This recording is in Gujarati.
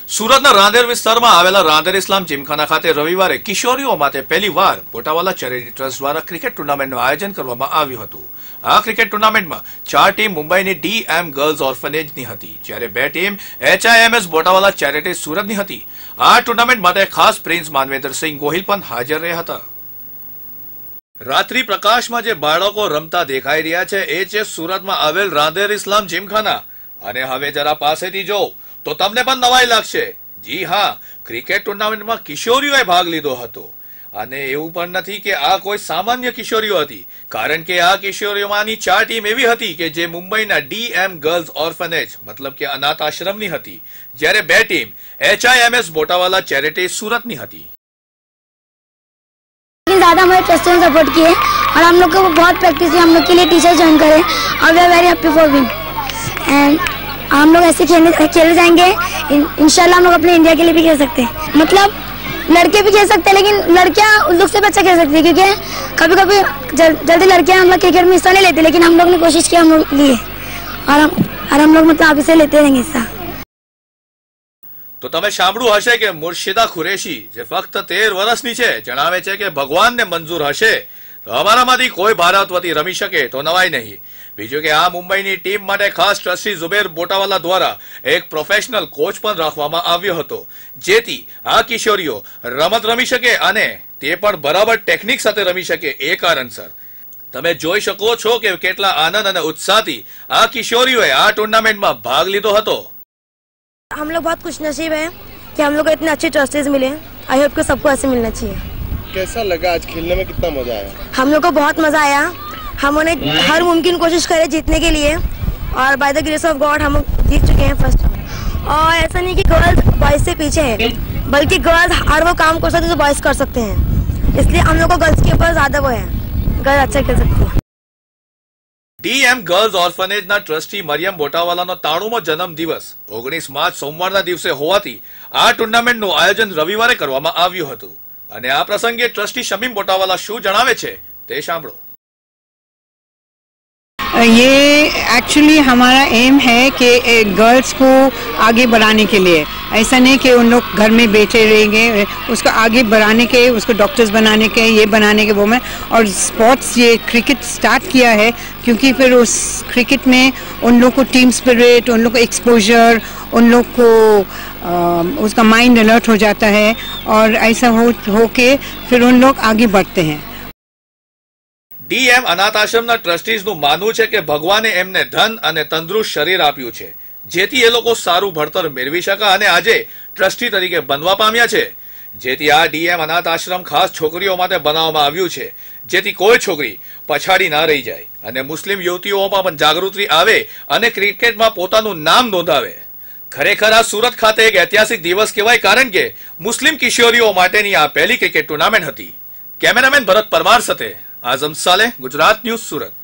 સુરતના રાંદેર વિસ્તારમાં આવેલા રાંદેર ઇસ્લામ જીમખાના ખાતે રવિવારે કિશોરીઓ માટે પહેલીવાર બોટાવાલા ચેરિટી ટ્રસ્ટ દ્વારા ક્રિકેટ ટુર્નામેન્ટનું આયોજન કરવામાં આવ્યું હતું। આ ક્રિકેટ ટુર્નામેન્ટમાં 4 ટીમ મુંબઈની ડીએમ ગર્લ્સ ઓર્ફનેજની હતી, જ્યારે 2 ટીમ HIMS બોટાવાલા ચેરિટી સુરતની હતી। આ ટુર્નામેન્ટ માટે ખાસ પ્રિન્સ માનવેન્દ્રસિંહ ગોહિલ પણ હાજર રહ્યા હતા। રાત્રિ પ્રકાશમાં જે બાળકો રમતા દેખાઈ રહ્યા છે એ છે સુરતમાં આવેલ રાંદેર ઇસ્લામ જીમખાના। અને હવે જરા પાસેથી જો તો તમને પણ નવાઈ લાગશે। જી હા, ક્રિકેટ ટુર્નામેન્ટમાં કિશોરીઓએ ભાગ લીધો હતો। અને એવું પણ નથી કે આ કોઈ સામાન્ય કિશોરીઓ હતી, કારણ કે આ કિશોરીઓમાંની 4 ટીમ એવી હતી કે જે મુંબઈના ડીએમ ગર્લ્સ ઓર્ફનેજ મતલબ કે અનાથ આશ્રમની હતી, જ્યારે 2 ટીમ HIMS बोटावाला चैरिटी सूरतनी હતી। ज़्यादा हमारे ट्रस्ट ने सपोर्ट किए और हम लोग को बहुत प्रैक्टिस की, हम लोग के लिए टीचर ज्वाइन करे और we are very happy for win and हम लोग ऐसे खेले जाएंगे। इंशाल्लाह हम लोग अपने इंडिया के लिए भी खेल सकते हैं। मतलब लड़के भी खेल सकते हैं, लेकिन लड़कियां उन लोग से भी अच्छा खेल सकती है, क्योंकि कभी कभी जल्दी लड़कियां हम लोग क्रिकेट में हिस्सा नहीं लेते, लेकिन हम लोग ने कोशिश की, हम लोग लिए और हम लोग मतलब अभी से लेते रहेंगे हिस्सा। તો તમે સાંભળ્યું હશે કે મુર્શિદા કુરેશી જે ફક્ત 13 વર્ષની છે જણાવે છે કે ભગવાનને મંજૂર હશે તો અમારામાંથી કોઈ ભારતવતી રમી શકે તો નવાઈ નહીં। બીજું કે આ મુંબઈની ટીમ માટે ખાસ ટ્રસ્ટી ઝુબેર બોટાવાલા દ્વારા એક પ્રોફેશનલ કોચ પણ રાખવામાં આવ્યો હતો, જેથી આ કિશોરીઓ રમત રમી શકે અને તે પણ બરાબર ટેકનિક સાથે રમી શકે। એ કારણસર તમે જોઈ શકો છો કે કેટલા આનંદ અને ઉત્સાહથી આ કિશોરીઓએ આ ટુર્નામેન્ટમાં ભાગ લીધો હતો। हम लोग बहुत खुश नसीब है कि हम लोग को इतने अच्छे ट्रस्टीज मिले। आई होप कि सबको ऐसे मिलना चाहिए। कैसा लगा आज खेलने में, कितना मजा आया? हम लोग को बहुत मजा आया। हमने हर मुमकिन कोशिश करे जीतने के लिए और by the grace of God हम जीत चुके हैं फर्स्ट। और ऐसा नहीं कि गर्ल्स बॉयज से पीछे है, बल्कि गर्ल्स हर वो काम कर सकते हैं जो बॉयज कर सकते हैं, इसलिए हम लोग को गर्ल्स के ऊपर ज्यादा वो है, गर्ल्स अच्छा खेल सकती है। ડીએમ ગર્લ્સ ઓર્ફનેજના ટ્રસ્ટી મરિયમ બોટાવાલાનો 93મો જન્મદિવસ 19 માર્ચ સોમવારના દિવસે હોવાથી આ ટુર્નામેન્ટનું આયોજન રવિવારે કરવામાં આવ્યું હતું। અને આ પ્રસંગે ટ્રસ્ટી શમીમ બોટાવાલા શું જણાવે છે તે સાંભળો। ये एक्चुअली हमारा एम है कि गर्ल्स को आगे बढ़ाने के लिए, ऐसा नहीं कि उन लोग घर में बैठे रहेंगे, उसको आगे बढ़ाने के, उसको डॉक्टर्स बनाने के, ये बनाने के वो में। और स्पोर्ट्स ये क्रिकेट स्टार्ट किया है क्योंकि फिर उस क्रिकेट में उन लोग को टीम स्पिरिट, उन लोग को एक्सपोजर, उन लोग को उसका माइंड अलर्ट हो जाता है और ऐसा हो के फिर उन लोग आगे बढ़ते हैं। ડીએમ અનાથ આશ્રમના ટ્રસ્ટીઝનું માનવું છે કે ભગવાને એમને ધન અને તંદુરસ્ત શરીર આપ્યું છે, જેથી એ લોકો સારું ભણતર મેળવી શકે અને આજે ટ્રસ્ટી તરીકે બનવા પામ્યા છે। જેથી આ ડીએમ અનાથ આશ્રમ ખાસ છોકરીઓ માટે બનાવવામાં આવ્યું છે, જેથી કોઈ છોકરી પછાડી ના રહી જાય અને મુસ્લિમ યુવતીઓમાં પણ જાગૃતિ આવે અને ક્રિકેટમાં પોતાનું નામ નોંધાવે। ખરેખર આ સુરત ખાતે એક ઐતિહાસિક દિવસ કહેવાય, કારણ કે મુસ્લિમ કિશોરીઓ માટેની આ પહેલી ક્રિકેટ ટુર્નામેન્ટ હતી। કેમેરામેન ભરત પરમાર સાથે आजम साले, गुजरात न्यूज, सूरत।